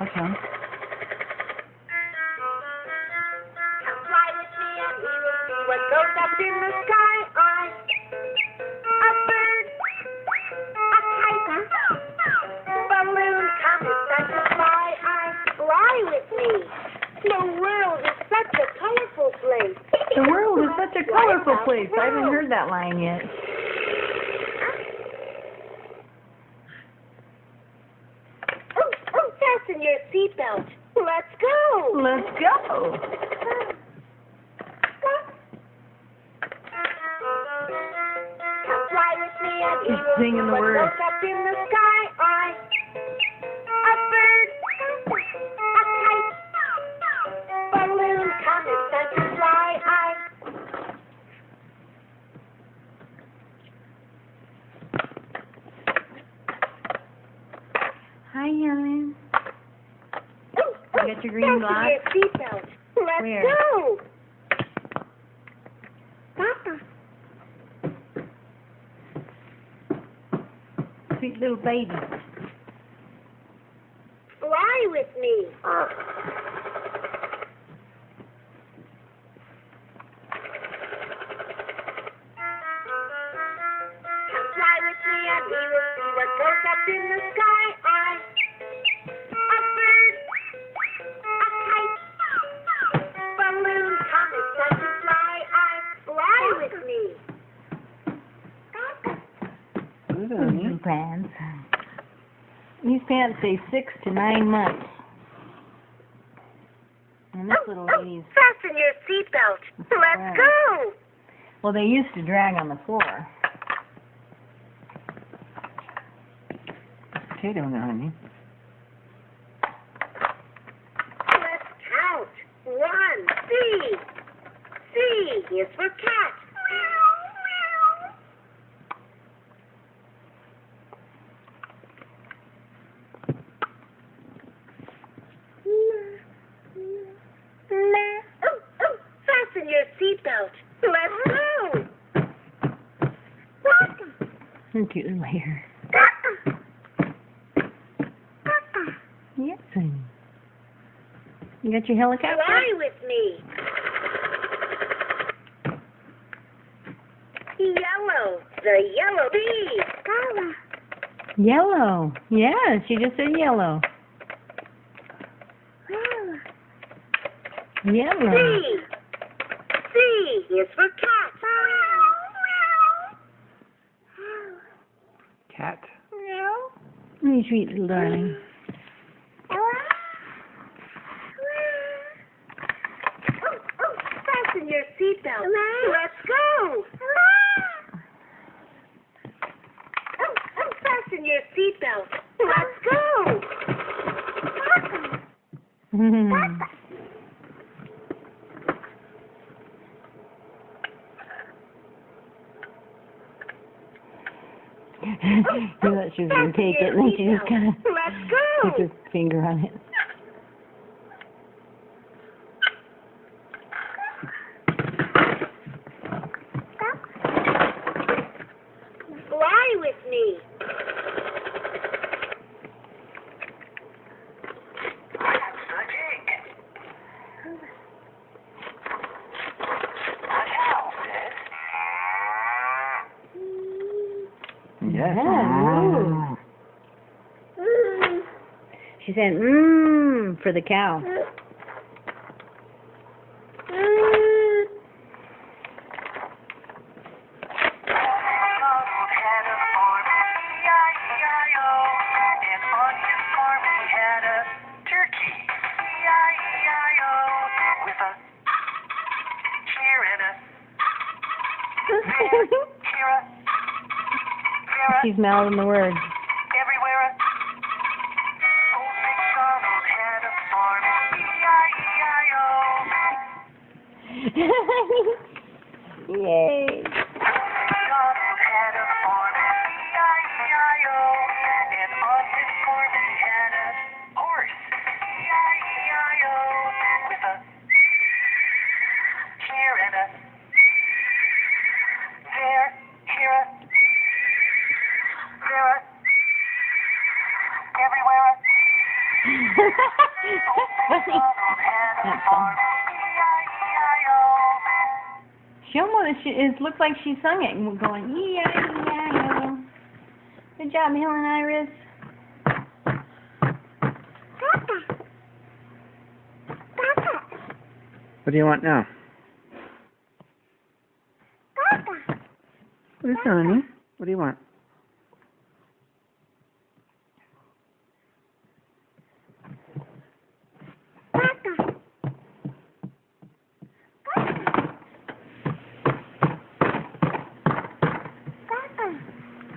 Okay. Come fly with me and we will see what goes up in the sky. A bird, a kite, balloon, comet, butterfly. Fly with me. The world is such a colorful place. The world is such a colorful place. I haven't heard that line yet. Oh, fasten your seatbelt. Let's go. Let's go. Come fly with me and we Keep will singing see the what words. goes up in the sky. A bird, a kite, balloon, comet, butterfly. Hi, Helen. Oh, You got your green block? fasten your seatbelt. Let's Where? go. Papa. Sweet little baby. Fly with me. Come fly with me and we will see what goes up in the sky. A bird, a kite, balloon, comet, butterfly. Fly with me. New pants. These pants say 6 to 9 months. And this little lady's, Fasten your seatbelt. Let's go. well, they used to drag on the floor. Potato now, honey. Let's count. 1, C. C is for cat. Oh, fasten your seatbelt. Let's go. And cute little hair. Yes, honey. You got your helicopter? Fly with me. Yellow, the yellow bee. Yellow. Yeah, she just said yellow. Yellow. C. C is for cat. Cat. You sweet little darling. Fasten your seatbelt. Let's go. Fasten your seatbelt. Let's go. You thought she was going to take it, and then she just kind of Let's go. put her finger on it. Fly with me. Yes. Yeah. She said, for the cow. She's mouthing the words. Yay. Everywhere. That's funny. That's funny. She almost, it looked like she sung it and going, E-I-E-I-O. Good job, Helen Iris. What do you want now? What is it, honey? What do you want?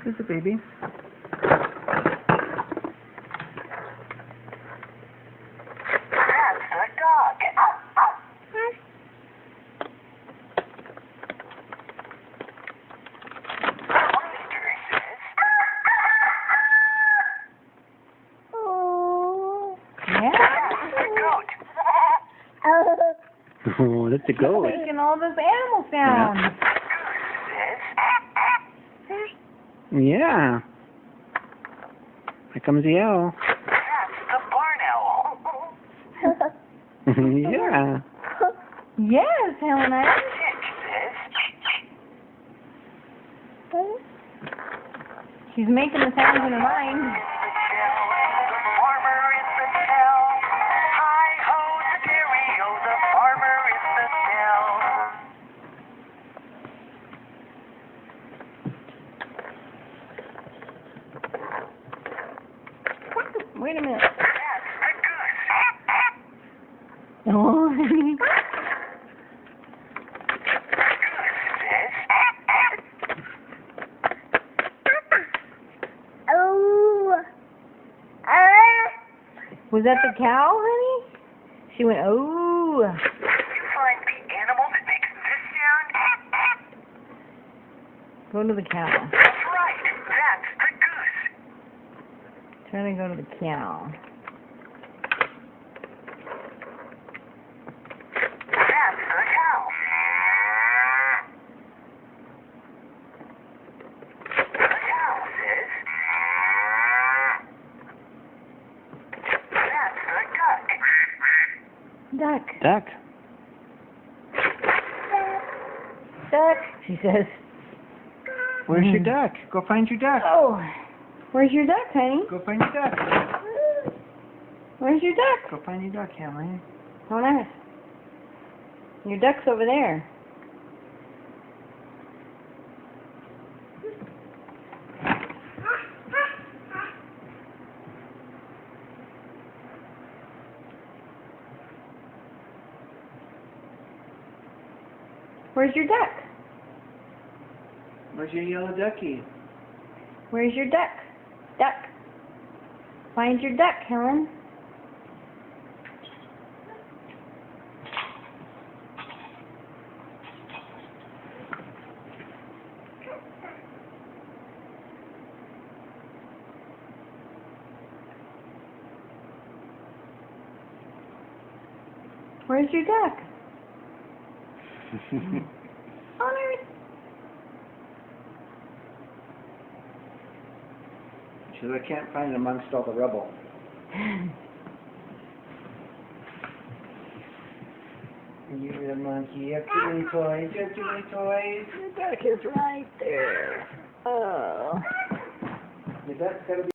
Who's the baby? Oh, that's a goat. Making all those animal sounds. Yeah. Here comes the owl. Yeah. Yes, Helen Iris. She's making the sounds in her mind. Wait a minute. Oh. Was that the cow, honey? She went, oh. Did you find the animal that makes this sound? Go to the cow. That's right. That's the goose. Trying to go to the cow. That's the cow. The cow says, that's the duck. Duck. Duck. Duck, she says. Where's your duck? Go find your duck. Oh, where's your duck, honey? Go find your duck. Where's your duck? Go find your duck, Helen. Oh, nice. Your duck's over there. Where's your duck? Where's your yellow ducky? Where's your duck? Duck. Find your duck, Helen. Where's your duck? Oh, there it is. She said, I can't find it amongst all the rubble. You're the monkey. You have too many toys. You have too many toys. Your duck is right there. Oh. Your duck's got to be